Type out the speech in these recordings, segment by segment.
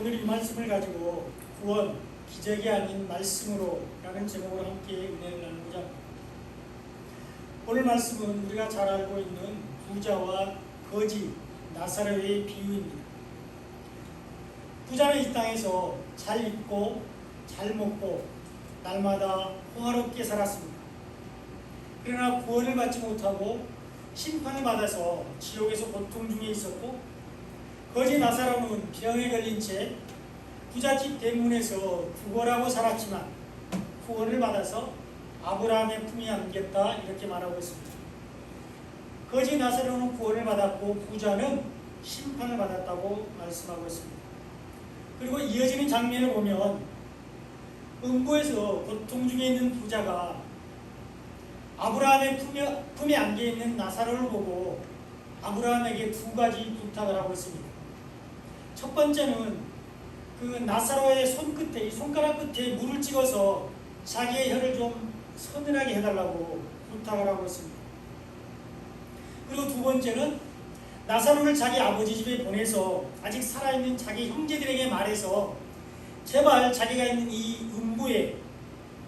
오늘 이 말씀을 가지고 구원, 기적이 아닌 말씀으로 라는 제목으로 함께 은혜를 나누고자 합니다. 오늘 말씀은 우리가 잘 알고 있는 부자와 거지 나사로의 비유입니다. 부자는 이 땅에서 잘 입고 잘 먹고 날마다 호화롭게 살았습니다. 그러나 구원을 받지 못하고 심판을 받아서 지옥에서 고통 중에 있었고, 거지 나사로는 병에 걸린 채 부잣집 대문에서 구걸하고 살았지만 구원을 받아서 아브라함의 품에 안겼다, 이렇게 말하고 있습니다. 거지 나사로는 구원을 받았고 부자는 심판을 받았다고 말씀하고 있습니다. 그리고 이어지는 장면을 보면 음부에서 고통 중에 있는 부자가 아브라함의 품에 안겨있는 나사로를 보고 아브라함에게 두 가지 부탁을 하고 있습니다. 첫 번째는 그 나사로의 손끝에, 이 손가락 끝에 물을 찍어서 자기의 혀를 좀 서늘하게 해달라고 부탁을 하고 있습니다. 그리고 두 번째는 나사로를 자기 아버지 집에 보내서 아직 살아있는 자기 형제들에게 말해서 제발 자기가 있는 이 음부에,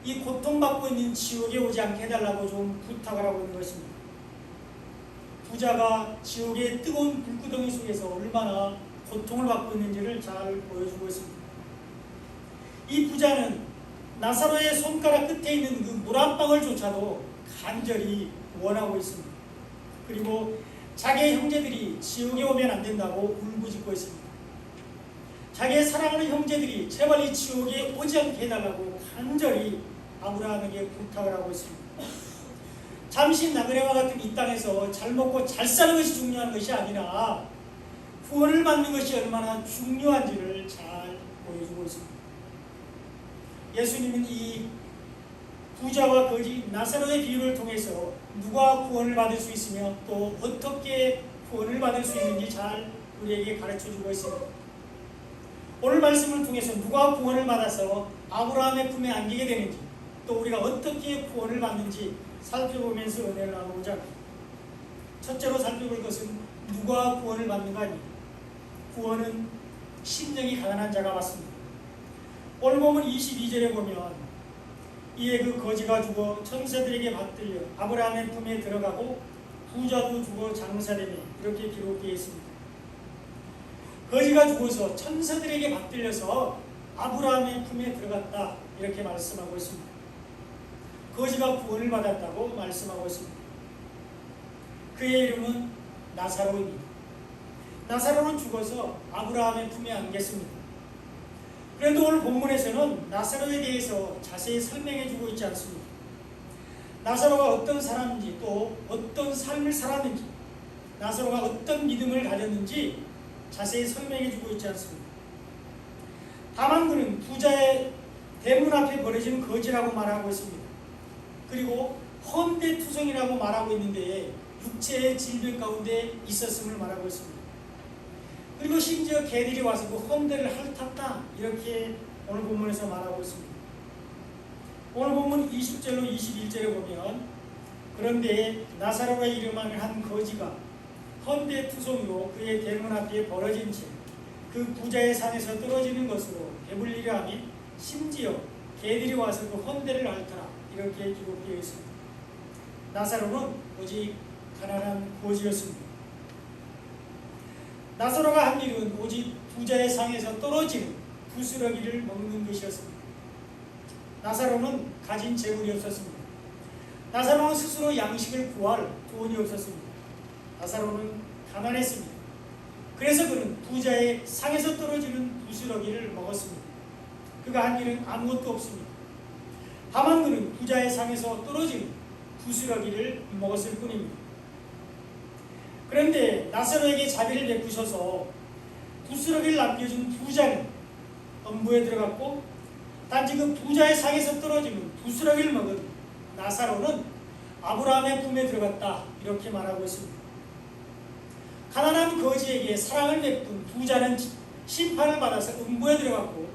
이 고통받고 있는 지옥에 오지 않게 해달라고 좀 부탁을 하고 있는 것입니다. 부자가 지옥의 뜨거운 불구덩이 속에서 얼마나 고통을 받고 있는지를 잘 보여주고 있습니다. 이 부자는 나사로의 손가락 끝에 있는 그 물 한 방울조차도 간절히 원하고 있습니다. 그리고 자기의 형제들이 지옥에 오면 안 된다고 울부짖고 있습니다. 자기의 사랑하는 형제들이 제발 이 지옥에 오지 않게 해달라고 간절히 아브라함에게 부탁을 하고 있습니다. 잠시 나그네와 같은 이 땅에서 잘 먹고 잘 사는 것이 중요한 것이 아니라 구원을 받는 것이 얼마나 중요한지를 잘 보여주고 있습니다. 예수님은 이 부자와 거지 나사로의 비유를 통해서 누가 구원을 받을 수 있으며 또 어떻게 구원을 받을 수 있는지 잘 우리에게 가르쳐주고 있습니다. 오늘 말씀을 통해서 누가 구원을 받아서 아브라함의 품에 안기게 되는지, 또 우리가 어떻게 구원을 받는지 살펴보면서 은혜를 나누고자 합니다. 첫째로 살펴볼 것은 누가 구원을 받는가 아닙니다. 구원은 심령이 가난한 자가 받습니다. 오늘 보면 22절에 보면 이에 그 거지가 죽어 천사들에게 받들려 아브라함의 품에 들어가고 부자도 죽어 장사되며, 이렇게 기록되어 있습니다. 거지가 죽어서 천사들에게 받들려서 아브라함의 품에 들어갔다, 이렇게 말씀하고 있습니다. 거지가 구원을 받았다고 말씀하고 있습니다. 그의 이름은 나사로입니다. 나사로는 죽어서 아브라함의 품에 안겼습니다. 그런데 오늘 본문에서는 나사로에 대해서 자세히 설명해 주고 있지 않습니다. 나사로가 어떤 사람인지, 또 어떤 삶을 살았는지, 나사로가 어떤 믿음을 가졌는지 자세히 설명해 주고 있지 않습니다. 다만 그는 부자의 대문 앞에 버려진 거지라고 말하고 있습니다. 그리고 헌대투성이라고 말하고 있는데 육체의 질병 가운데 있었음을 말하고 있습니다. 그리고 심지어 개들이 와서 그 헌대를 핥았다, 이렇게 오늘 본문에서 말하고 있습니다. 오늘 본문 20절로 21절에 보면 그런데 나사로가 이름하는 한 거지가 헌대투성이로 그의 대문 앞에 벌어진 채 그 부자의 산에서 떨어지는 것으로 배불리려 하며 심지어 개들이 와서 그 헌대를 핥더라, 이렇게 기록되어 있습니다. 나사로는 오직 가난한 거지였습니다. 나사로가 한 일은 오직 부자의 상에서 떨어지는 부스러기를 먹는 것이었습니다. 나사로는 가진 재물이 없었습니다. 나사로는 스스로 양식을 구할 돈이 없었습니다. 나사로는 가난했습니다. 그래서 그는 부자의 상에서 떨어지는 부스러기를 먹었습니다. 그가 한 일은 아무것도 없습니다. 다만 그는 부자의 상에서 떨어지는 부스러기를 먹었을 뿐입니다. 그런데 나사로에게 자비를 베푸셔서 부스러기를 남겨준 부자는 음부에 들어갔고, 단지 그 부자의 상에서 떨어지는 부스러기를 먹은 나사로는 아브라함의 품에 들어갔다, 이렇게 말하고 있습니다. 가난한 거지에게 사랑을 베푼 부자는 심판을 받아서 음부에 들어갔고,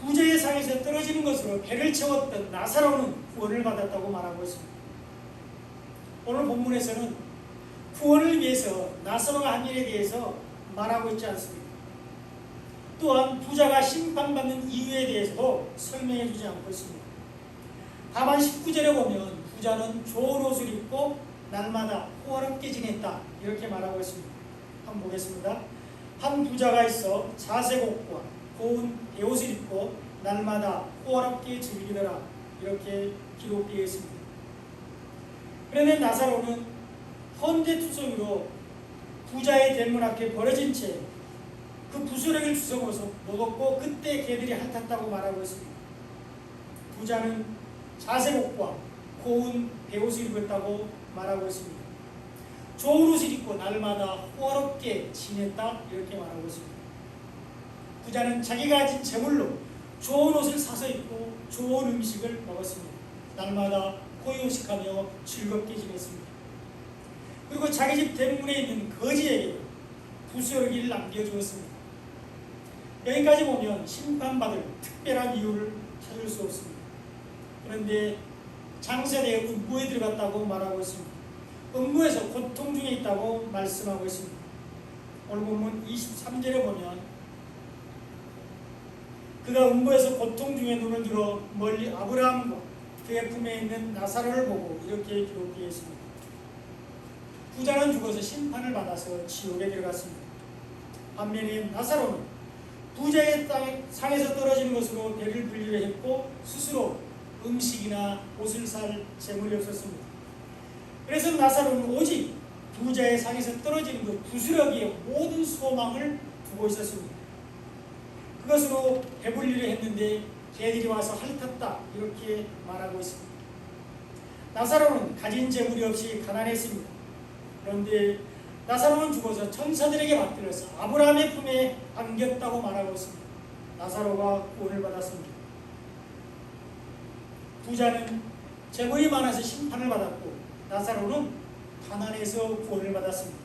부자의 상에서 떨어지는 것으로 배를 채웠던 나사로는 구원을 받았다고 말하고 있습니다. 오늘 본문에서는 구원을 위해서 나사로가 한 일에 대해서 말하고 있지 않습니다. 또한 부자가 심판받는 이유에 대해서도 설명해 주지 않고 있습니다. 다만 19절에 보면 부자는 좋은 옷을 입고 날마다 호화롭게 지냈다 이렇게 말하고 있습니다. 한번 보겠습니다. 한 부자가 있어 자색 옷과 고운 베옷을 입고 날마다 호화롭게 즐기더라 이렇게 기록되어 있습니다. 그런데 나사로는 헌데투성이로 부자의 대문 앞에 버려진 채 그 부스러기를 주워서 먹었고 그때 개들이 핥았다고 말하고 있습니다. 부자는 자색 옷과 고운 베옷을 입었다고 말하고 있습니다. 좋은 옷을 입고 날마다 호화롭게 지냈다 이렇게 말하고 있습니다. 부자는 자기가 가진 재물로 좋은 옷을 사서 입고 좋은 음식을 먹었습니다. 날마다 호의호식하며 즐겁게 지냈습니다. 그리고 자기 집 대문에 있는 거지에게 부스러기를 남겨주었습니다. 여기까지 보면 심판받을 특별한 이유를 찾을 수 없습니다. 그런데 장세대의 음부에 들어갔다고 말하고 있습니다. 음부에서 고통 중에 있다고 말씀하고 있습니다. 오늘 본문 23절에 보면 그가 음부에서 고통 중에 눈을 들어 멀리 아브라함과 그의 품에 있는 나사로를 보고 이렇게 기록되어 있습니다. 부자는 죽어서 심판을 받아서 지옥에 들어갔습니다. 반면에 나사로는 부자의 상에서 떨어지는 것으로 배를 불리려 했고 스스로 음식이나 옷을 살 재물이 없었습니다. 그래서 나사로는 오직 부자의 상에서 떨어지는 그 부스러기에 모든 소망을 두고 있었습니다. 그것으로 배불리려 했는데 개들이 와서 핥았다 이렇게 말하고 있습니다. 나사로는 가진 재물이 없이 가난했습니다. 그런데 나사로는 죽어서 천사들에게 맡겨서 아브라함의 품에 안겼다고 말하고 있습니다. 나사로가 구원을 받았습니다. 부자는 재물이 많아서 심판을 받았고 나사로는 가난해서 구원을 받았습니다.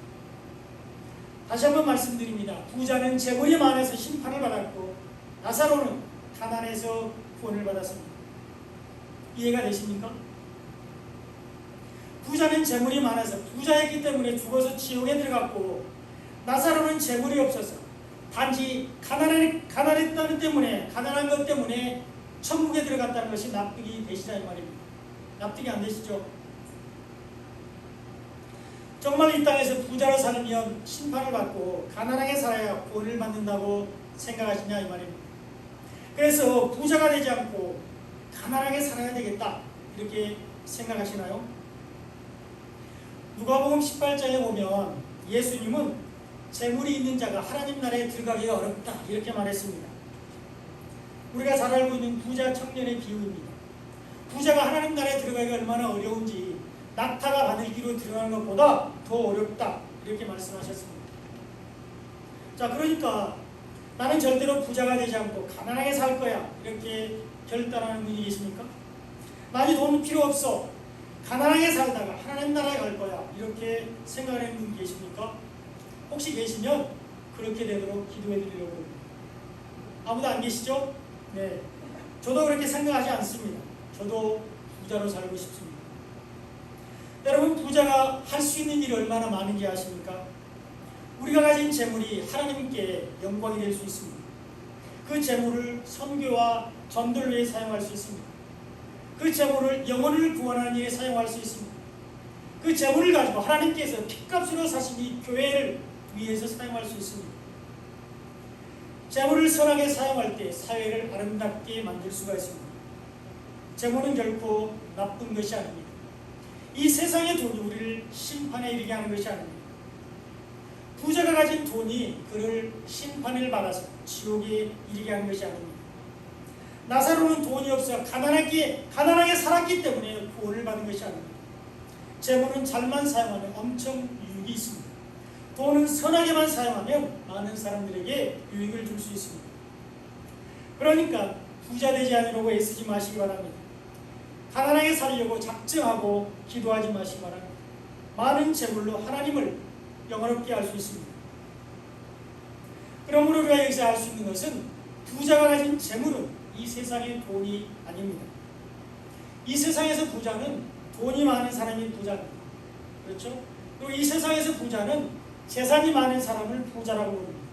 다시 한번 말씀드립니다. 부자는 재물이 많아서 심판을 받았고 나사로는 가난해서 구원을 받았습니다. 이해가 되십니까? 부자는 재물이 많아서 부자였기 때문에 죽어서 지옥에 들어갔고 나사로는 재물이 없어서 단지 가난했다는 때문에 가난한 것 때문에 천국에 들어갔다는 것이 납득이 되시다 이 말입니다. 납득이 안 되시죠? 정말 이 땅에서 부자로 살면 심판을 받고 가난하게 살아야 구원을 받는다고 생각하시냐 이 말입니다. 그래서 부자가 되지 않고 가난하게 살아야 되겠다 이렇게 생각하시나요? 누가복음 18장에 보면 예수님은 재물이 있는 자가 하나님 나라에 들어가기가 어렵다 이렇게 말했습니다. 우리가 잘 알고 있는 부자 청년의 비유입니다. 부자가 하나님 나라에 들어가기가 얼마나 어려운지 낙타가 바늘기로 들어가는 것보다 더 어렵다 이렇게 말씀하셨습니다. 자, 그러니까 나는 절대로 부자가 되지 않고 가난하게 살 거야 이렇게 결단하는 분이 계십니까? 나는 돈 필요 없어 가난하게 살다가 하나님 나라에 갈 거야 이렇게 생각하는 분 계십니까? 혹시 계시면 그렇게 되도록 기도해 드리려고 합니다. 아무도 안 계시죠? 네, 저도 그렇게 생각하지 않습니다. 저도 부자로 살고 싶습니다. 여러분, 부자가 할 수 있는 일이 얼마나 많은지 아십니까? 우리가 가진 재물이 하나님께 영광이 될 수 있습니다. 그 재물을 선교와 전도를 위해 사용할 수 있습니다. 그 재물을 영혼을 구원하는 일에 사용할 수 있습니다. 그 재물을 가지고 하나님께서 핏값으로 사신 이 교회를 위해서 사용할 수 있습니다. 재물을 선하게 사용할 때 사회를 아름답게 만들 수가 있습니다. 재물은 결코 나쁜 것이 아닙니다. 이 세상의 돈이 우리를 심판에 이르게 하는 것이 아닙니다. 부자가 가진 돈이 그를 심판을 받아서 지옥에 이르게 하는 것이 아닙니다. 나사로는 돈이 없어 가난하게 살았기 때문에 구원을 받은 것이 아닙니다. 재물은 잘만 사용하면 엄청 유익이 있습니다. 돈은 선하게만 사용하면 많은 사람들에게 유익을 줄 수 있습니다. 그러니까 부자 되지 않으려고 애쓰지 마시기 바랍니다. 가난하게 살려고 작정하고 기도하지 마시기 바랍니다. 많은 재물로 하나님을 영화롭게 할 수 있습니다. 그러므로 우리가 여기서 알 수 있는 것은 부자가 가진 재물은 이 세상의 돈이 아닙니다. 이 세상에서 부자는 돈이 많은 사람이 부자입니다. 그렇죠? 그리고 이 세상에서 부자는 재산이 많은 사람을 부자라고 부릅니다.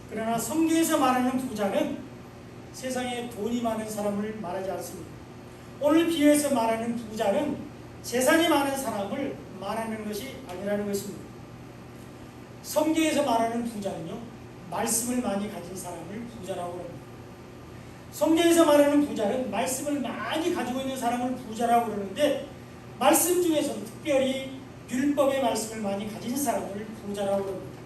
그러나 성경에서 말하는 부자는 세상에 돈이 많은 사람을 말하지 않습니다. 오늘 비유에서 말하는 부자는 재산이 많은 사람을 말하는 것이 아니라는 것입니다. 성경에서 말하는 부자는요, 말씀을 많이 가진 사람을 부자라고 합니다. 성경에서 말하는 부자는 말씀을 많이 가지고 있는 사람을 부자라고 그러는데, 말씀 중에서도 특별히 율법의 말씀을 많이 가진 사람을 부자라고 합니다.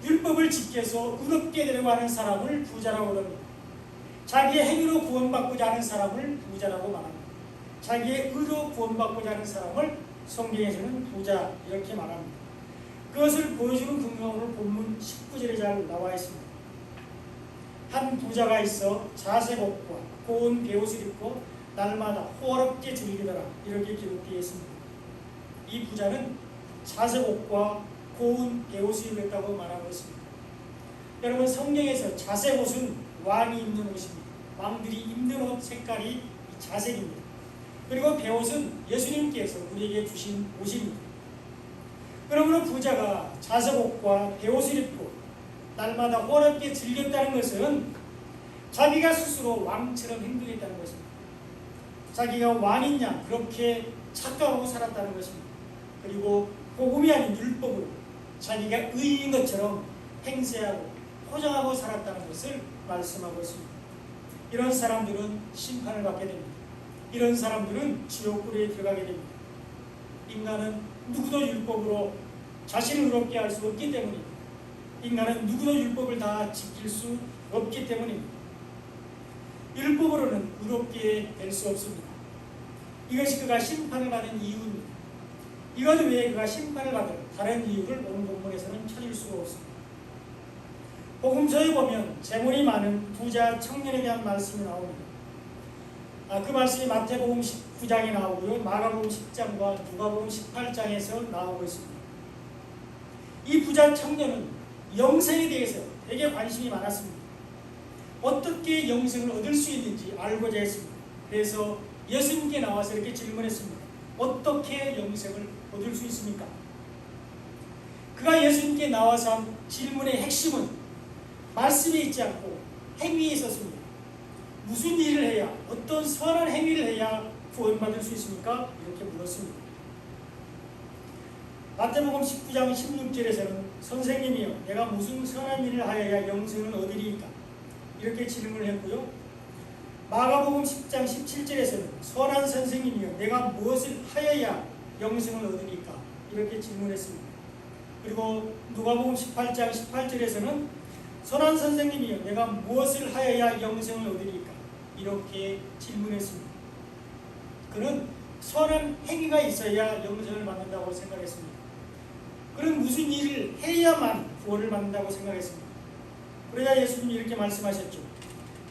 율법을 지켜서 의롭게 되려고 하는 사람을 부자라고 합니다. 자기의 행위로 구원받고자 하는 사람을 부자라고 말합니다. 자기의 의로 구원받고자 하는 사람을 성경에서는 부자 이렇게 말합니다. 그것을 보여주는 근거로 본문 19절에 잘 나와 있습니다. 한 부자가 있어 자색옷과 고운 베옷을 입고 날마다 호화롭게 즐기더라 이렇게 기록되어 있습니다. 이 부자는 자색옷과 고운 베옷을 입었다고 말하고 있습니다. 여러분, 성경에서 자색옷은 왕이 입는 옷입니다. 왕들이 입는 옷 색깔이 자색입니다. 그리고 베옷은 예수님께서 우리에게 주신 옷입니다. 그러므로 부자가 자색옷과 베옷을 입고 날마다 호롭게 즐겼다는 것은 자기가 스스로 왕처럼 행동했다는 것입니다. 자기가 왕인 양 그렇게 착각하고 살았다는 것입니다. 그리고 복음이 아닌 율법으로 자기가 의인인 것처럼 행세하고 포장하고 살았다는 것을 말씀하고 있습니다. 이런 사람들은 심판을 받게 됩니다. 이런 사람들은 지옥불에 들어가게 됩니다. 인간은 누구도 율법으로 자신을 의롭게 할 수 없기 때문입니다. 인간은 누구도 율법을 다 지킬 수 없기 때문입니다. 율법으로는 의롭게 될 수 없습니다. 이것이 그가 심판을 받은 이유입니다. 이것 외에 그가 심판을 받을 다른 이유를 오늘 본문에서는 찾을 수가 없습니다. 복음서에 보면 재물이 많은 부자 청년에 대한 말씀이 나옵니다. 그 말씀이 마태복음 19장에 나오고요, 마가복음 10장과 누가복음 18장에서 나오고 있습니다. 이 부자 청년은 영생에 대해서 되게 관심이 많았습니다. 어떻게 영생을 얻을 수 있는지 알고자 했습니다. 그래서 예수님께 나와서 이렇게 질문했습니다. 어떻게 영생을 얻을 수 있습니까? 그가 예수님께 나와서 한 질문의 핵심은 말씀에 있지 않고 행위에 있었습니다. 무슨 일을 해야, 어떤 선한 행위를 해야 구원받을 수 있습니까? 이렇게 물었습니다. 마태복음 19장 16절에서는 선생님이여 내가 무슨 선한 일을 하여야 영생을 얻으리이까? 이렇게 질문을 했고요. 마가복음 10장 17절에서는 선한 선생님이여 내가 무엇을 하여야 영생을 얻으리이까? 이렇게 질문했습니다. 그리고 누가복음 18장 18절에서는 선한 선생님이여 내가 무엇을 하여야 영생을 얻으리이까? 이렇게 질문했습니다. 그는 선한 행위가 있어야 영생을 받는다고 생각했습니다. 그는 무슨 일을 해야만 구원을 받는다고 생각했습니다. 그러자 예수님이 이렇게 말씀하셨죠.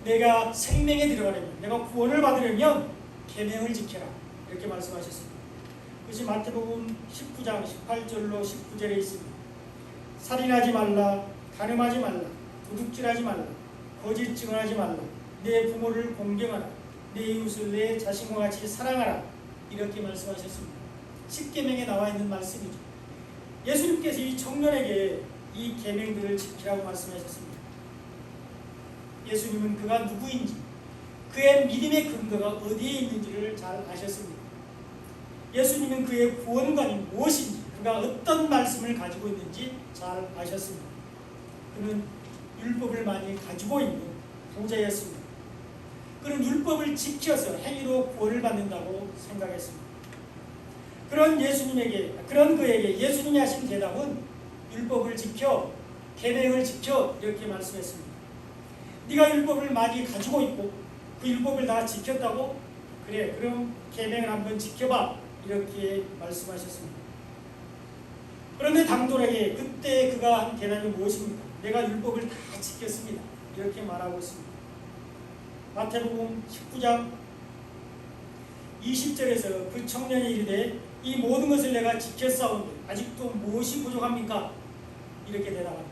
내가 생명에 들어가려면, 내가 구원을 받으려면 계명을 지켜라 이렇게 말씀하셨습니다. 그것이 마태복음 19장 18절로 19절에 있습니다. 살인하지 말라, 간음하지 말라, 도둑질하지 말라, 거짓 증언하지 말라, 내 부모를 공경하라, 내 이웃을 내 자신과 같이 사랑하라 이렇게 말씀하셨습니다. 10계명에 나와 있는 말씀이죠. 예수님께서 이 청년에게 이 계명들을 지키라고 말씀하셨습니다. 예수님은 그가 누구인지, 그의 믿음의 근거가 어디에 있는지를 잘 아셨습니다. 예수님은 그의 구원관이 무엇인지, 그가 어떤 말씀을 가지고 있는지 잘 아셨습니다. 그는 율법을 많이 가지고 있는 부자였습니다. 그는 율법을 지켜서 행위로 구원을 받는다고 생각했습니다. 그런 그에게 예수님이 하신 대답은 율법을 지켜, 계명을 지켜 이렇게 말씀했습니다. 네가 율법을 많이 가지고 있고 그 율법을 다 지켰다고? 그래, 그럼 계명을 한번 지켜봐 이렇게 말씀하셨습니다. 그런데 당돌하게 그때 그가 한 대답이 무엇입니까? 내가 율법을 다 지켰습니다 이렇게 말하고 있습니다. 마태복음 19장 20절에서 그 청년이 이르되 이 모든 것을 내가 지켰사온데 아직도 무엇이 부족합니까? 이렇게 대답합니다.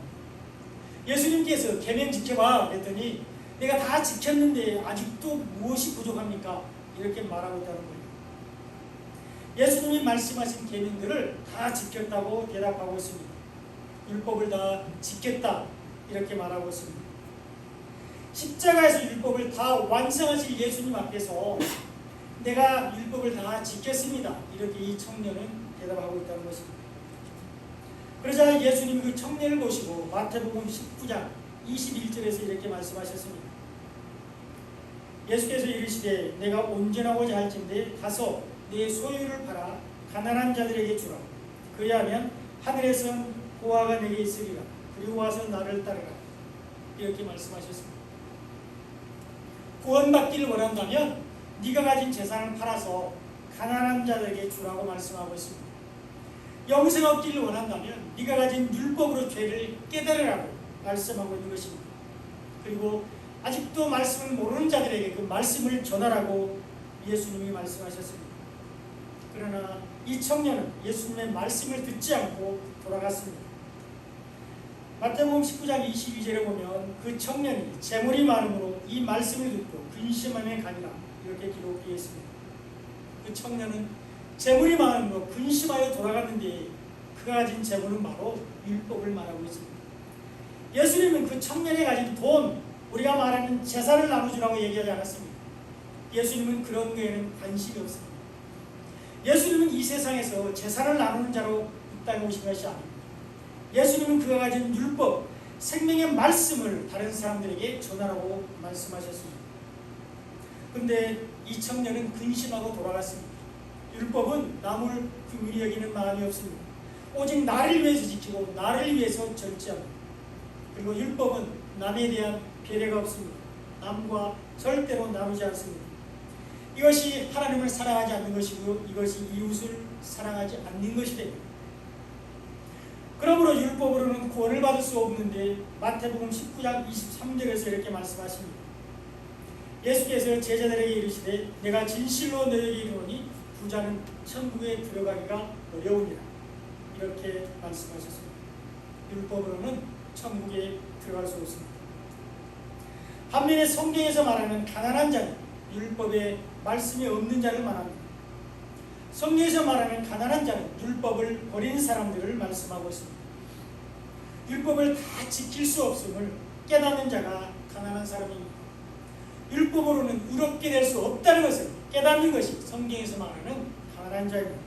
예수님께서 계명 지켜봐 그랬더니 내가 다 지켰는데 아직도 무엇이 부족합니까? 이렇게 말하고 있다는 거예요. 예수님이 말씀하신 계명들을 다 지켰다고 대답하고 있습니다. 율법을 다 지켰다 이렇게 말하고 있습니다. 십자가에서 율법을 다 완성하실 예수님 앞에서 내가 율법을 다 지켰습니다. 이렇게 이 청년은 대답하고 있다는 것입니다. 그러자 예수님이 그 청년을 보시고 마태복음 19장 21절에서 이렇게 말씀하셨습니다. 예수께서 이르시되 내가 온전하고자 할진대 가서 내 소유를 팔아 가난한 자들에게 주라. 그리하면 하늘에선 보화가 내게 있으리라. 그리고 와서 나를 따르라. 이렇게 말씀하셨습니다. 구원받기를 원한다면 네가 가진 재산을 팔아서 가난한 자들에게 주라고 말씀하고 있습니다. 영생 얻기를 원한다면 네가 가진 율법으로 죄를 깨달으라고 말씀하고 있는 것입니다. 그리고 아직도 말씀을 모르는 자들에게 그 말씀을 전하라고 예수님이 말씀하셨습니다. 그러나 이 청년은 예수님의 말씀을 듣지 않고 돌아갔습니다. 마태복음 19장 22절에 보면 그 청년이 재물이 많음으로 이 말씀을 듣고 근심하며 가니라 이렇게 기록되어 있습니다. 그 청년은 재물이 많음으로 근심하여 돌아갔는데 그가 가진 재물은 바로 율법을 말하고 있습니다. 예수님은 그 청년이 가진 돈, 우리가 말하는 재산을 나눠주라고 얘기하지 않았습니다. 예수님은 그런 거에는 관심이 없습니다. 예수님은 이 세상에서 재산을 나누는 자로 이 땅에 오신 것이 아닙니다. 예수님은 그가 가진 율법, 생명의 말씀을 다른 사람들에게 전하라고 말씀하셨습니다. 그런데 이 청년은 근심하고 돌아갔습니다. 율법은 남을 긍휼히 여기는 마음이 없습니다. 오직 나를 위해서 지키고 나를 위해서 절제합니다. 그리고 율법은 남에 대한 배려가 없습니다. 남과 절대로 나누지 않습니다. 이것이 하나님을 사랑하지 않는 것이고 이것이 이웃을 사랑하지 않는 것이 됩니다. 그러므로 율법으로는 구원을 받을 수 없는데 마태복음 19장 23절에서 이렇게 말씀하십니다. 예수께서 제자들에게 이르시되 내가 진실로 너희에게 이르노니 부자는 천국에 들어가기가 어려우니라 이렇게 말씀하셨습니다. 율법으로는 천국에 들어갈 수 없습니다. 반면에 성경에서 말하는 가난한 자는 율법에 말씀이 없는 자를 말합니다. 성경에서 말하는 가난한 자는 율법을 버린 사람들을 말씀하고 있습니다. 율법을 다 지킬 수 없음을 깨닫는 자가 가난한 사람입니다. 율법으로는 의롭게 될 수 없다는 것을 깨닫는 것이 성경에서 말하는 가난한 자입니다.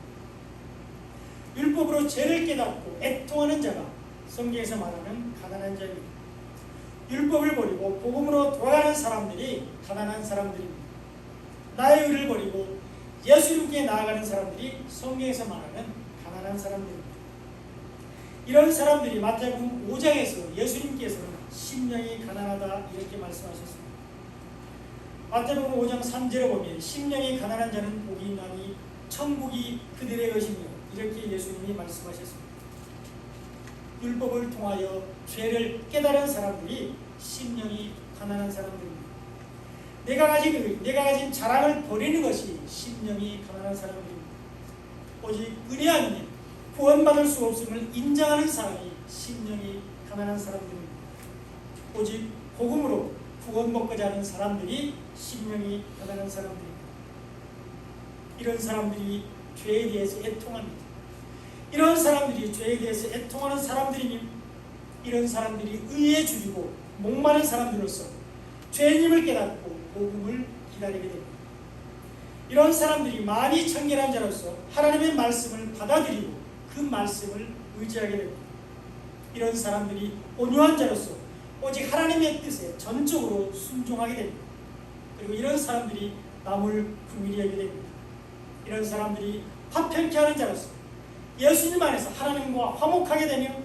율법으로 죄를 깨닫고 애통하는 자가 성경에서 말하는 가난한 자입니다. 율법을 버리고 복음으로 돌아가는 사람들이 가난한 사람들입니다. 나의 의를 버리고 예수님께 나아가는 사람들이 성경에서 말하는 가난한 사람들입니다. 이런 사람들이 마태복음 5장에서 예수님께서는 심령이 가난하다 이렇게 말씀하셨습니다. 마태복음 5장 3절에 보면 심령이 가난한 자는 복이 있나니 천국이 그들의 것이며 이렇게 예수님이 말씀하셨습니다. 율법을 통하여 죄를 깨달은 사람들이 심령이 가난한 사람들입니다. 내가 가진 자랑을 버리는 것이 심령이 가난한 사람들입니다. 오직 은혜 안에 구원받을 수 없음을 인정하는 사람이 심령이 가난한 사람들입니다. 오직 복음으로 구원 먹고자 하는 사람들이 심령이 가난한 사람들입니다. 이런 사람들이 죄에 대해서 애통합니다. 이런 사람들이 죄에 대해서 애통하는 사람들이니 이런 사람들이 의에 줄이고 목마른 사람들로서 죄님을 깨닫고 복음을 기다리게 됩니다. 이런 사람들이 마음이 청결한 자로서 하나님의 말씀을 받아들이고 그 말씀을 의지하게 됩니다. 이런 사람들이 온유한 자로서 오직 하나님의 뜻에 전적으로 순종하게 됩니다. 그리고 이런 사람들이 남을 긍휼히 여기게 됩니다. 이런 사람들이 화평케 하는 자로서 예수님 안에서 하나님과 화목하게 되며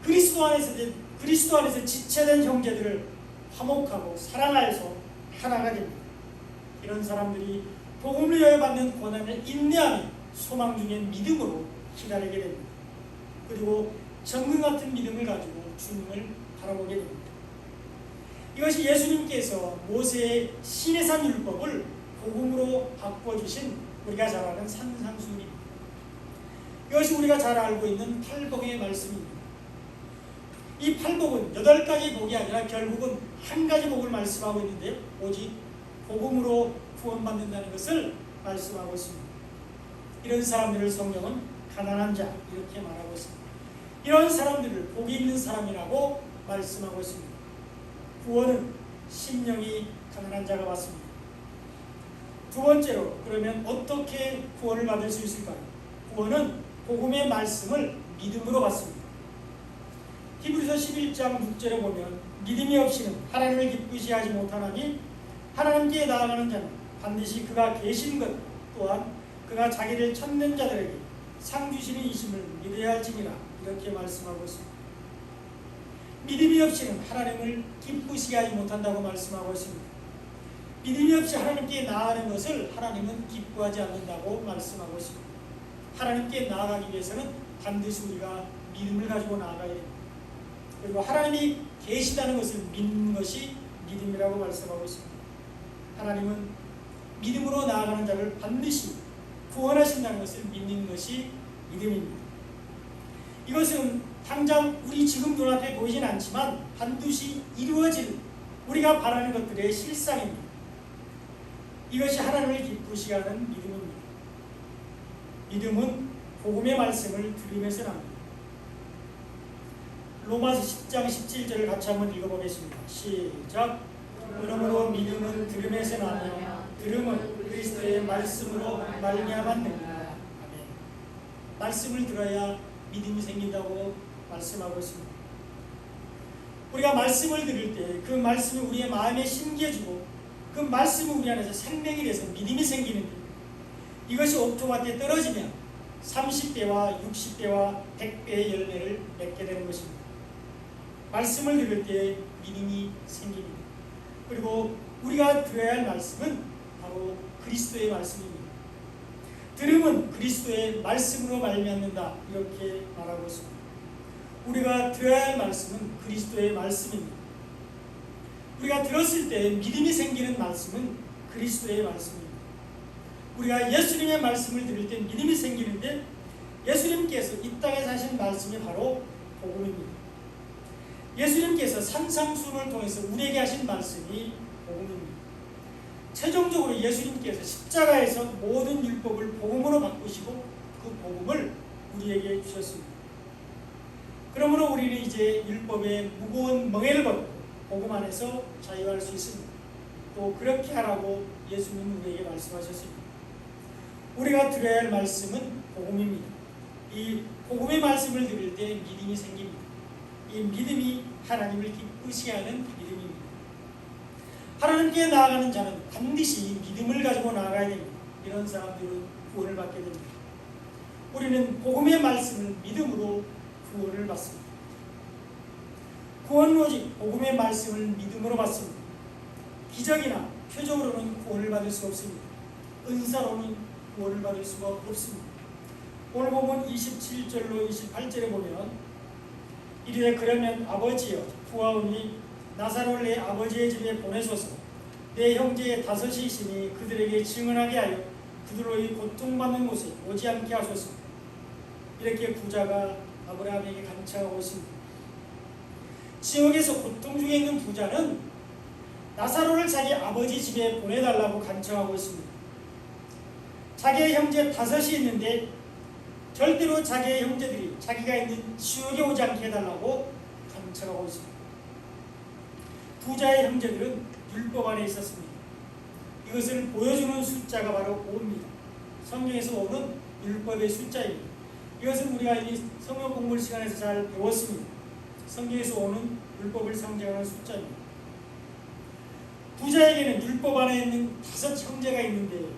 그리스도 안에서 지체된 형제들을 화목하고 사랑하여서 하나가 됩니다. 이런 사람들이 복음을 위하여 받는 고난을 인내하며 소망 중에 믿음으로 기다리게 됩니다. 그리고 정금 같은 믿음을 가지고 주님을 바라보게 됩니다. 이것이 예수님께서 모세의 시내산 율법을 복음으로 바꿔주신 우리가 잘 아는 산상수훈입니다. 이것이 우리가 잘 알고 있는 팔복의 말씀입니다. 이 팔복은 8가지 복이 아니라 결국은 한 가지 복을 말씀하고 있는데요. 오직 복음으로 구원받는다는 것을 말씀하고 있습니다. 이런 사람들을 성경은 가난한 자 이렇게 말하고 있습니다. 이런 사람들을 복이 있는 사람이라고 말씀하고 있습니다. 구원은 심령이 가난한 자가 받습니다. 두 번째로, 그러면 어떻게 구원을 받을 수 있을까요? 구원은 복음의 말씀을 믿음으로 받습니다. 히브리서 11장 6절에 보면 믿음이 없이는 하나님을 기쁘시 하지 못하나니 하나님께 나아가는 자는 반드시 그가 계신 것 또한 그가 자기를 찾는 자들에게 상 주시는 이심을 믿어야 할지니라, 이렇게 말씀하고 있습니다. 믿음이 없이는 하나님을 기쁘시게 하지 못한다고 말씀하고 있습니다. 믿음이 없이 하나님께 나아가는 것을 하나님은 기뻐하지 않는다고 말씀하고 있습니다. 하나님께 나아가기 위해서는 반드시 우리가 믿음을 가지고 나아가야 됩니다. 그리고 하나님이 계시다는 것을 믿는 것이 믿음이라고 말씀하고 있습니다. 하나님은 믿음으로 나아가는 자를 반드시 구원하신다는 것을 믿는 것이 믿음입니다. 이것은 당장 우리 지금 눈앞에 보이진 않지만 반드시 이루어질 우리가 바라는 것들의 실상입니다. 이것이 하나님을 기쁘시게 하는 믿음입니다. 믿음은 복음의 말씀을 들으면서 납니다. 로마서 10장 17절을 같이 한번 읽어보겠습니다. 시작. 그러므로 믿음은 들음에서 나며 들음은 그리스도의 말씀으로 말미암았느니라. 아멘. 말씀을 들어야 믿음이 생긴다고 말씀하고 있습니다. 우리가 말씀을 들을 때 그 말씀이 우리의 마음에 심겨지고 그 말씀이 우리 안에서 생명이 돼서 믿음이 생기는데, 이것이 옥토밭에 떨어지면 30배와 60배와 100배의 열매를 맺게 되는 것입니다. 말씀을 들을 때 믿음이 생깁니다. 그리고 우리가 들어야 할 말씀은 바로 그리스도의 말씀입니다. 들음은 그리스도의 말씀으로 말미암는다, 이렇게 말하고 있습니다. 우리가 들어야 할 말씀은 그리스도의 말씀입니다. 우리가 들었을 때 믿음이 생기는 말씀은 그리스도의 말씀입니다. 우리가 예수님의 말씀을 들을 때 믿음이 생기는데, 예수님께서 이 땅에 사신 말씀이 바로 복음입니다. 예수님께서 산상수훈을 통해서 우리에게 하신 말씀이 복음입니다. 최종적으로 예수님께서 십자가에서 모든 율법을 복음으로 바꾸시고 그 복음을 우리에게 주셨습니다. 그러므로 우리는 이제 율법의 무거운 멍에를 벗고 복음 안에서 자유할 수 있습니다. 또 그렇게 하라고 예수님은 우리에게 말씀하셨습니다. 우리가 들어야 할 말씀은 복음입니다. 이 복음의 말씀을 들을 때 믿음이 생깁니다. 이 믿음이 하나님을 기쁘시게 하는 믿음입니다. 하나님께 나아가는 자는 반드시 믿음을 가지고 나아가야 됩니다. 이런 사람들은 구원을 받게 됩니다. 우리는 복음의 말씀을 믿음으로 구원을 받습니다. 구원은 오직 복음의 말씀을 믿음으로 받습니다. 기적이나 표적으로는 구원을 받을 수 없습니다. 은사로는 구원을 받을 수가 없습니다. 오늘 보면 27절로 28절에 보면 이르되 그러면 아버지여 구하오니 나사로를 내 아버지의 집에 보내소서. 내 형제 다섯이 있으니 그들에게 증언하게 하여 그들로 이 고통받는 곳에 오지 않게 하소서. 이렇게 부자가 아브라함에게 간청하고 있습니다. 지옥에서 고통 중에 있는 부자는 나사로를 자기 아버지 집에 보내달라고 간청하고 있습니다. 자기의 형제 다섯이 있는데 절대로 자기의 형제들이 자기가 있는 지옥에 오지 않게 해달라고 간청하고 있습니다. 부자의 형제들은 율법 안에 있었습니다. 이것을 보여주는 숫자가 바로 5입니다. 성경에서 5는 율법의 숫자입니다. 이것은 우리가 이 성경 공부 시간에서 잘 배웠습니다. 성경에서 5는 율법을 상징하는 숫자입니다. 부자에게는 율법 안에 있는 5 형제가 있는데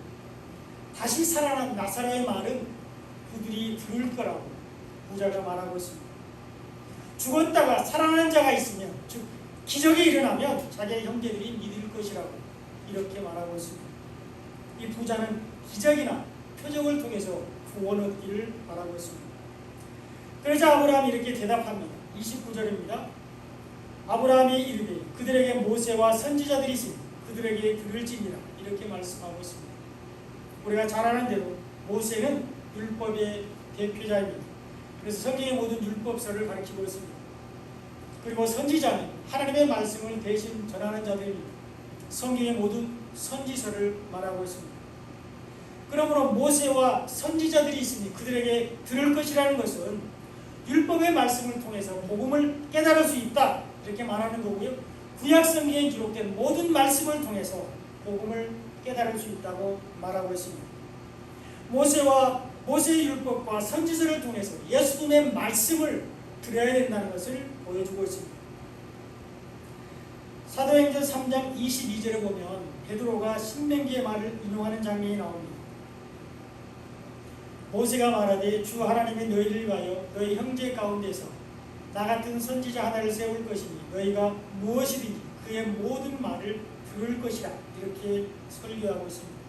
다시 살아난 나사로의 말은 그들이 들을 거라고 부자가 말하고 있습니다. 죽었다가 살아난 자가 있으면, 즉 기적이 일어나면 자기의 형제들이 믿을 것이라고 이렇게 말하고 있습니다. 이 부자는 기적이나 표적을 통해서 구원 얻기를 바라고 있습니다. 그러자 아브라함이 이렇게 대답합니다. 29절입니다. 아브라함이 이르되 그들에게 모세와 선지자들이 있으니 그들에게 들을지니라, 이렇게 말씀하고 있습니다. 우리가 잘 아는 대로 모세는 율법의 대표자입니다. 그래서 성경의 모든 율법서를 가리키고 있습니다. 그리고 선지자는 하나님의 말씀을 대신 전하는 자들입니다. 성경의 모든 선지서를 말하고 있습니다. 그러므로 모세와 선지자들이 있으니 그들에게 들을 것이라는 것은 율법의 말씀을 통해서 복음을 깨달을 수 있다, 이렇게 말하는 거고요. 구약 성경에 기록된 모든 말씀을 통해서 복음을 깨달을 수 있다고 말하고 있습니다. 모세의 율법과 선지서를 통해서 예수님의 말씀을 들어야 된다는 것을 보여주고 있습니다. 사도행전 3장 22절에 보면 베드로가 신명기의 말을 인용하는 장면이 나옵니다. 모세가 말하되 주 하나님이 너희를 위하여 너희 형제 가운데서 나 같은 선지자 하나를 세울 것이니 너희가 무엇이든지 그의 모든 말을 들을 것이라 이렇게 설교하고 있습니다.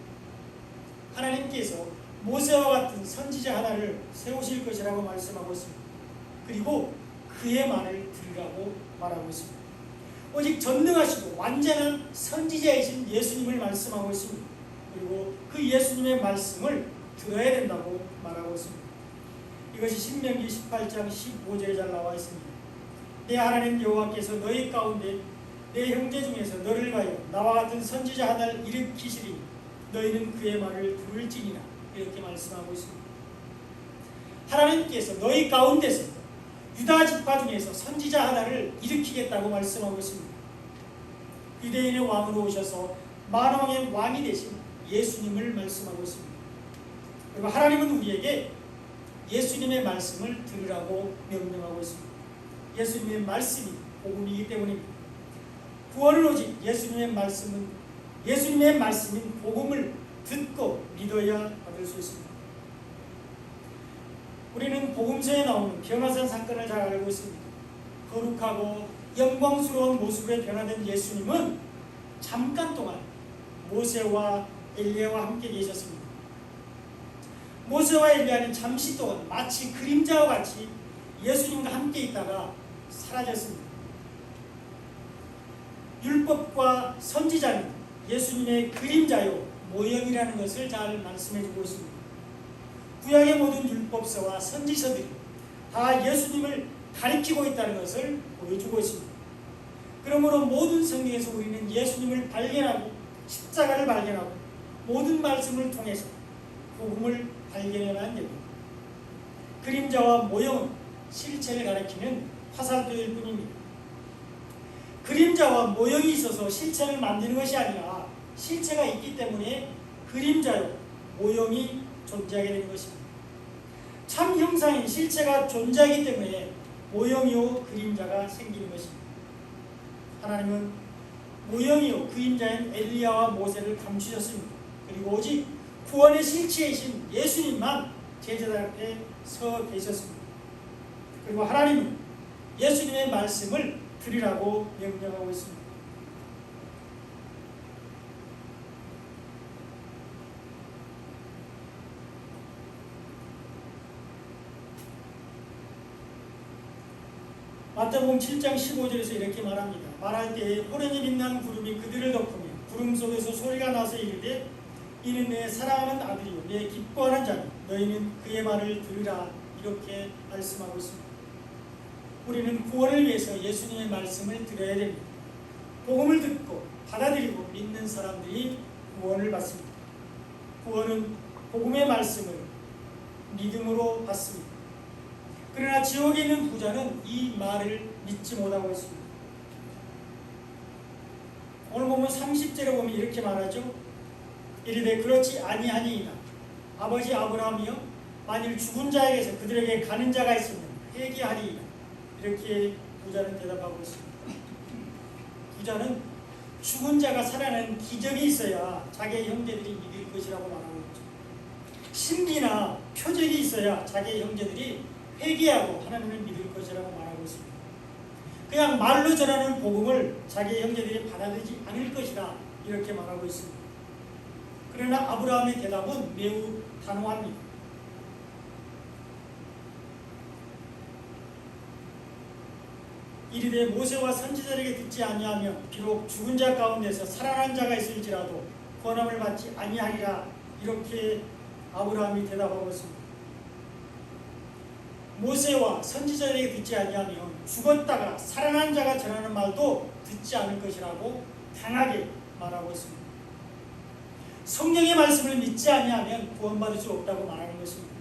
하나님께서 모세와 같은 선지자 하나를 세우실 것이라고 말씀하고 있습니다. 그리고 그의 말을 들으라고 말하고 있습니다. 오직 전능하시고 완전한 선지자이신 예수님을 말씀하고 있습니다. 그리고 그 예수님의 말씀을 들어야 된다고 말하고 있습니다. 이것이 신명기 18장 15절에 잘 나와 있습니다. 내 하나님 여호와께서 너희 가운데 내 형제 중에서 너를 가여 나와 같은 선지자 하나를 일으키시리니 너희는 그의 말을 들을지니라 이렇게 말씀하고 있습니다. 하나님께서 너희 가운데서 유다 지파 중에서 선지자 하나를 일으키겠다고 말씀하고 있습니다. 유대인의 왕으로 오셔서 만왕의 왕이 되신 예수님을 말씀하고 있습니다. 그리고 하나님은 우리에게 예수님의 말씀을 들으라고 명령하고 있습니다. 예수님의 말씀이 복음이기 때문입니다. 구원은 오직 예수님의 말씀인 복음을 듣고 믿어야 받을 수 있습니다. 우리는 복음서에 나오는 변화산 사건을 잘 알고 있습니다. 거룩하고 영광스러운 모습에 변화된 예수님은 잠깐 동안 모세와 엘리야와 함께 계셨습니다. 모세와 엘리야는 잠시 동안 마치 그림자와 같이 예수님과 함께 있다가 사라졌습니다. 율법과 선지자는 예수님의 그림자요 모형이라는 것을 잘 말씀해주고 있습니다. 구약의 모든 율법서와 선지서들이 다 예수님을 가리키고 있다는 것을 보여주고 있습니다. 그러므로 모든 성경에서 우리는 예수님을 발견하고 십자가를 발견하고 모든 말씀을 통해서 복음을 발견해내는 얘기입니다. 그림자와 모형은 실체를 가리키는 화살표일 뿐입니다. 그림자와 모형이 있어서 실체를 만드는 것이 아니라 실체가 있기 때문에 그림자요 모형이 존재하게 되는 것입니다. 참 형상인 실체가 존재하기 때문에 모형이요 그림자가 생기는 것입니다. 하나님은 모형이요 그림자인 엘리야와 모세를 감추셨습니다. 그리고 오직 구원의 실체이신 예수님만 제자들 앞에 서 계셨습니다. 그리고 하나님은 예수님의 말씀을 들으라고 명령하고 있습니다. 마태복음 7장 15절에서 이렇게 말합니다. 말할 때에 호련히 빛나는 구름이 그들을 덮으며 구름 속에서 소리가 나서 이르되 이는 내 사랑하는 아들이요 내 기뻐하는 자니 너희는 그의 말을 들으라 이렇게 말씀하고 있습니다. 우리는 구원을 위해서 예수님의 말씀을 들어야 됩니다. 복음을 듣고 받아들이고 믿는 사람들이 구원을 받습니다. 구원은 복음의 말씀을 믿음으로 받습니다. 그러나 지옥에 있는 부자는 이 말을 믿지 못하고 있습니다. 오늘 보면 30절에 보면 이렇게 말하죠. 이르되 그렇지 아니하니이다. 아버지 아브라함이여 만일 죽은 자에게서 그들에게 가는 자가 있으면 회개하리이다. 이렇게 부자는 대답하고 있습니다. 부자는 죽은 자가 살아나는 기적이 있어야 자기의 형제들이 믿을 것이라고 말하고 있죠. 신비나 표적이 있어야 자기의 형제들이 회개하고 하나님을 믿을 것이라고 말하고 있습니다. 그냥 말로 전하는 복음을 자기의 형제들이 받아들이지 않을 것이다 이렇게 말하고 있습니다. 그러나 아브라함의 대답은 매우 단호합니다. 이르되 모세와 선지자에게 듣지 아니하면 비록 죽은 자 가운데서 살아난 자가 있을지라도 권함을 받지 아니하리라 이렇게 아브라함이 대답하고 있습니다. 모세와 선지자에게 듣지 아니하면 죽었다가 살아난 자가 전하는 말도 듣지 않을 것이라고 강하게 말하고 있습니다. 성경의 말씀을 믿지 아니하면 구원받을 수 없다고 말하는 것입니다.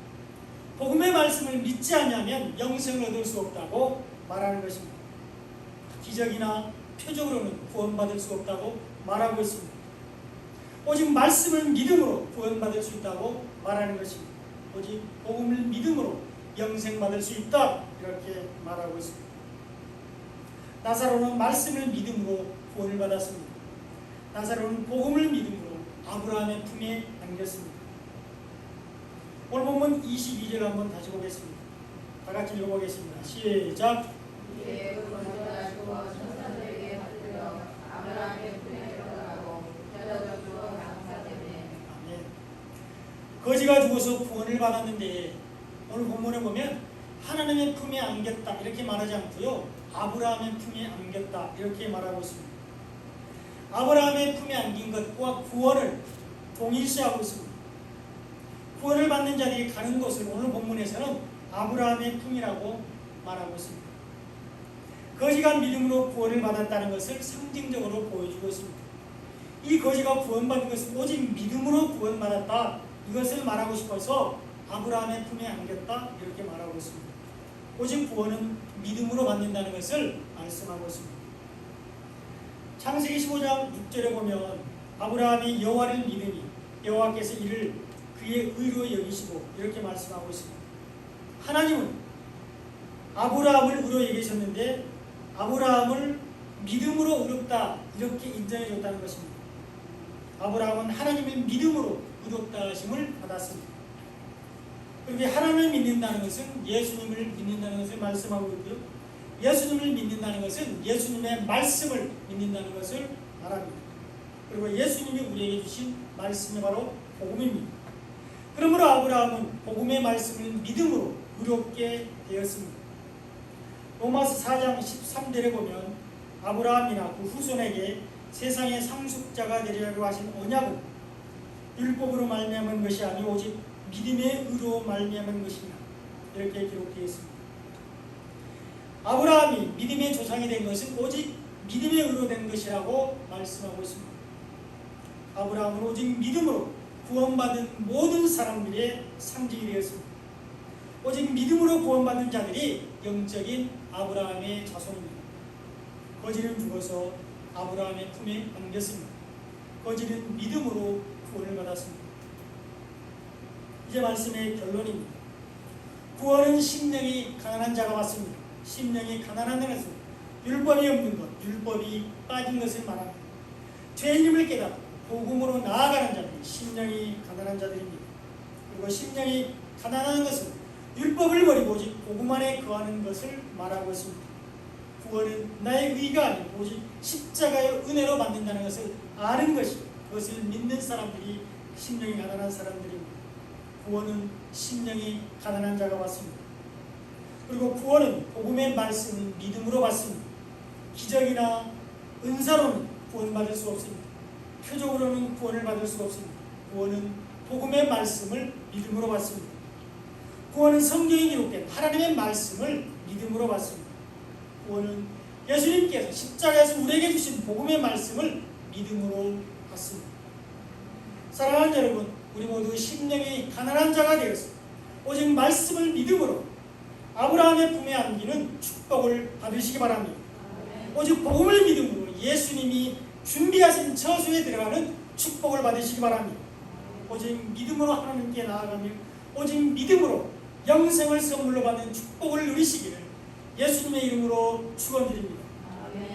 복음의 말씀을 믿지 아니하면 영생을 얻을 수 없다고 말하는 것입니다. 기적이나 표적으로는 구원받을 수 없다고 말하고 있습니다. 오직 말씀을 믿음으로 구원받을 수 있다고 말하는 것입니다. 오직 복음을 믿음으로 영생받을 수 있다 이렇게 말하고 있습니다. 나사로는 말씀을 믿음으로 구원을 받았습니다. 나사로는 복음을 믿음으로 아브라함의 품에 안겼습니다. 오늘 본문 22절 한번 다시 보겠습니다. 다 같이 읽어보겠습니다. 시작. 거지가 죽어서 구원을 받았는데 오늘 본문에 보면 하나님의 품에 안겼다 이렇게 말하지 않고요. 아브라함의 품에 안겼다 이렇게 말하고 있습니다. 아브라함의 품에 안긴 것과 구원을 동일시하고 있습니다. 구원을 받는 자들이 가는 곳을 오늘 본문에서는 아브라함의 품이라고 말하고 있습니다. 거지가 믿음으로 구원을 받았다는 것을 상징적으로 보여주고 있습니다. 이 거지가 구원받은 것은 오직 믿음으로 구원받았다 이것을 말하고 싶어서 아브라함의 품에 안겼다 이렇게 말하고 있습니다. 오직 구원은 믿음으로 받는다는 것을 말씀하고 있습니다. 창세기 15장 6절에 보면 아브라함이 여호와를 믿으니 여호와께서 이를 그의 의로 여기시고 이렇게 말씀하고 있습니다. 하나님은 아브라함을 의로 여기셨는데 아브라함을 믿음으로 의롭다 이렇게 인정해 줬다는 것입니다. 아브라함은 하나님의 믿음으로 의롭다 하심을 받았습니다. 그렇게 하나님을 믿는다는 것은 예수님을 믿는다는 것을 말씀하고 있고요. 예수님을 믿는다는 것은 예수님의 말씀을 믿는다는 것을 말합니다. 그리고 예수님이 우리에게 주신 말씀이 바로 복음입니다. 그러므로 아브라함은 복음의 말씀을 믿음으로 의롭게 되었습니다. 로마서 4장 13절에 보면 아브라함이나 그 후손에게 세상의 상속자가 되리라고 하신 언약은 율법으로 말미암은 것이 아니오 오직 믿음의 의로 말미암은 것이냐 이렇게 기록되어 있습니다. 아브라함이 믿음의 조상이 된 것은 오직 믿음의 의로 된 것이라고 말씀하고 있습니다. 아브라함은 오직 믿음으로 구원받은 모든 사람들의 상징이 되었습니다. 오직 믿음으로 구원받은 자들이 영적인 아브라함의 자손입니다. 거지는 죽어서 아브라함의 품에 안겼습니다. 거지는 믿음으로 구원을 받았습니다. 이제 말씀의 결론입니다. 구원은 심령이 가난한 자가 받습니다. 심령이 가난한 것은 율법이 없는 것, 율법이 빠진 것을 말합니다. 죄인임을 깨닫고 복음으로 나아가는 자들이 심령이 가난한 자들입니다. 그리고 심령이 가난한 것은 율법을 버리고 오직 복음 안에 거하는 것을 말하고 있습니다. 구원은 나의 의가 아니고 오직 십자가의 은혜로 받는다는 것을 아는 것이 그것을 믿는 사람들이 심령이 가난한 사람들입니다. 구원은 심령이 가난한 자가 받습니다. 그리고 구원은 복음의 말씀을 믿음으로 받습니다. 기적이나 은사로는 구원받을 수 없습니다. 표적으로는 구원을 받을 수 없습니다. 구원은 복음의 말씀을 믿음으로 받습니다. 구원은 성경에 기록된 하나님의 말씀을 믿음으로 받습니다. 구원은 예수님께서 십자가에서 우리에게 주신 복음의 말씀을 믿음으로 받습니다. 사랑하는 여러분, 우리 모두 심령이 가난한 자가 되어서 오직 말씀을 믿음으로 아브라함의 품에 안기는 축복을 받으시기 바랍니다. 오직 복음을 믿음으로 예수님이 준비하신 처소에 들어가는 축복을 받으시기 바랍니다. 오직 믿음으로 하나님께 나아가며 오직 믿음으로 영생을 선물로 받는 축복을 누리시기를 예수님의 이름으로 축원드립니다.